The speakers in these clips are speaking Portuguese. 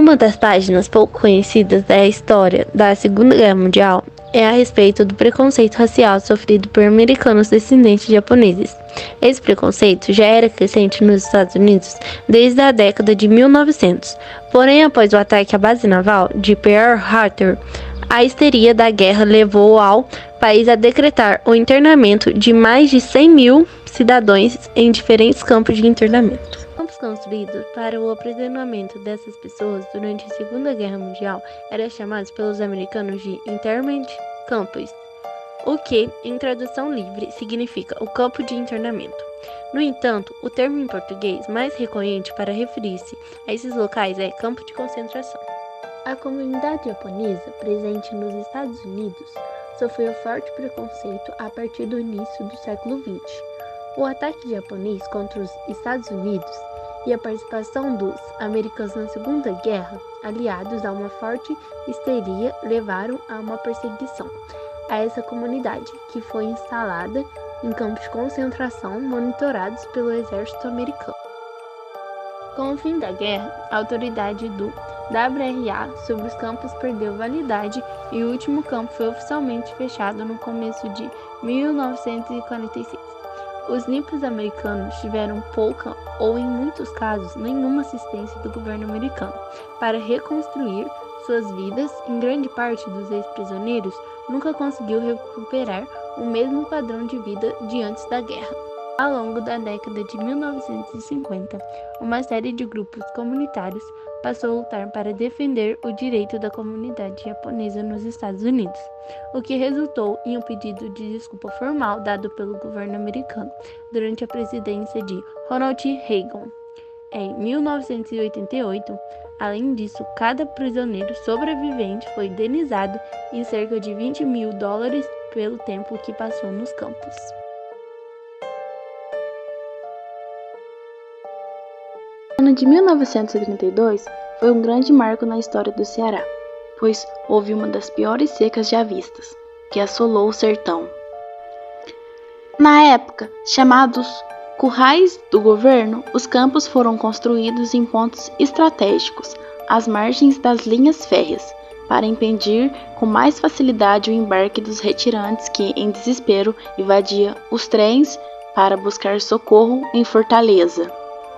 Uma das páginas pouco conhecidas da história da Segunda Guerra Mundial é a respeito do preconceito racial sofrido por americanos descendentes de japoneses. Esse preconceito já era crescente nos Estados Unidos desde a década de 1900. Porém, após o ataque à base naval de Pearl Harbor, a histeria da guerra levou ao país a decretar o internamento de mais de 100 mil cidadãos em diferentes campos de internamento. Campos construídos para o aprisionamento dessas pessoas durante a Segunda Guerra Mundial eram chamados pelos americanos de internment camps, o que, em tradução livre, significa o campo de internamento. No entanto, o termo em português mais recorrente para referir-se a esses locais é campo de concentração. A comunidade japonesa, presente nos Estados Unidos, sofreu forte preconceito a partir do início do século XX. O ataque japonês contra os Estados Unidos e a participação dos americanos na Segunda Guerra, aliados a uma forte histeria, levaram a uma perseguição a essa comunidade, que foi instalada em campos de concentração monitorados pelo exército americano. Com o fim da guerra, a autoridade do WRA sobre os campos perdeu validade e o último campo foi oficialmente fechado no começo de 1946. Os nippons americanos tiveram pouca ou, em muitos casos, nenhuma assistência do governo americano para reconstruir suas vidas. Em grande parte dos ex-prisioneiros nunca conseguiu recuperar o mesmo padrão de vida de antes da guerra. Ao longo da década de 1950, uma série de grupos comunitários passou a lutar para defender o direito da comunidade japonesa nos Estados Unidos, o que resultou em um pedido de desculpa formal dado pelo governo americano durante a presidência de Ronald Reagan. Em 1988, além disso, cada prisioneiro sobrevivente foi indenizado em cerca de $20 mil pelo tempo que passou nos campos. O ano de 1932 foi um grande marco na história do Ceará, pois houve uma das piores secas já vistas, que assolou o sertão. Na época, chamados currais do governo, os campos foram construídos em pontos estratégicos, às margens das linhas férreas, para impedir com mais facilidade o embarque dos retirantes que, em desespero, invadiam os trens para buscar socorro em Fortaleza.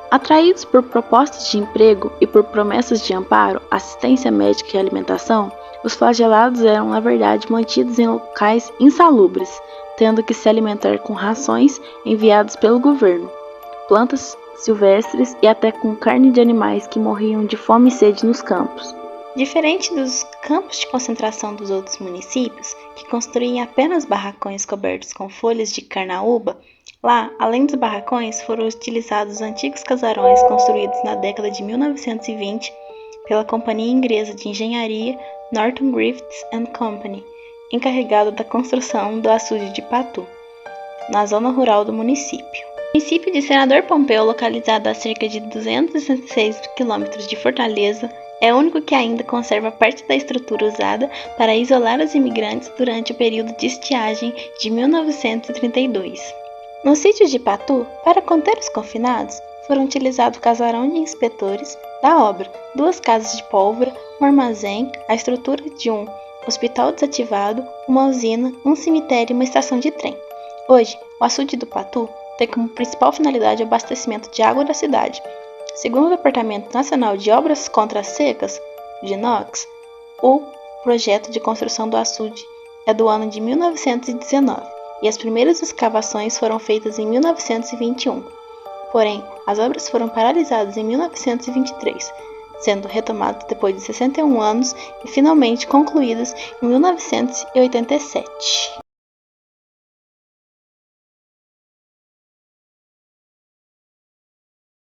Atraídos por propostas de emprego e por promessas de amparo, assistência médica e alimentação, os flagelados eram, na verdade, mantidos em locais insalubres, tendo que se alimentar com rações enviadas pelo governo, plantas silvestres e até com carne de animais que morriam de fome e sede nos campos. Diferente dos campos de concentração dos outros municípios, que construíam apenas barracões cobertos com folhas de carnaúba, lá, além dos barracões, foram utilizados antigos casarões construídos na década de 1920 pela companhia inglesa de engenharia Norton Griffiths & Company, encarregada da construção do açude de Patu, na zona rural do município. O município de Senador Pompeu, localizado a cerca de 266 quilômetros de Fortaleza, é o único que ainda conserva parte da estrutura usada para isolar os imigrantes durante o período de estiagem de 1932. No sítio de Patu, para conter os confinados, foram utilizados o casarão de inspetores da obra, 2 casas de pólvora, um armazém, a estrutura de um hospital desativado, uma usina, um cemitério e uma estação de trem. Hoje, o açude do Patu tem como principal finalidade o abastecimento de água da cidade. Segundo o Departamento Nacional de Obras contra as Secas, DINOX, o projeto de construção do açude é do ano de 1919 e as primeiras escavações foram feitas em 1921. Porém, as obras foram paralisadas em 1923, sendo retomadas depois de 61 anos e finalmente concluídas em 1987.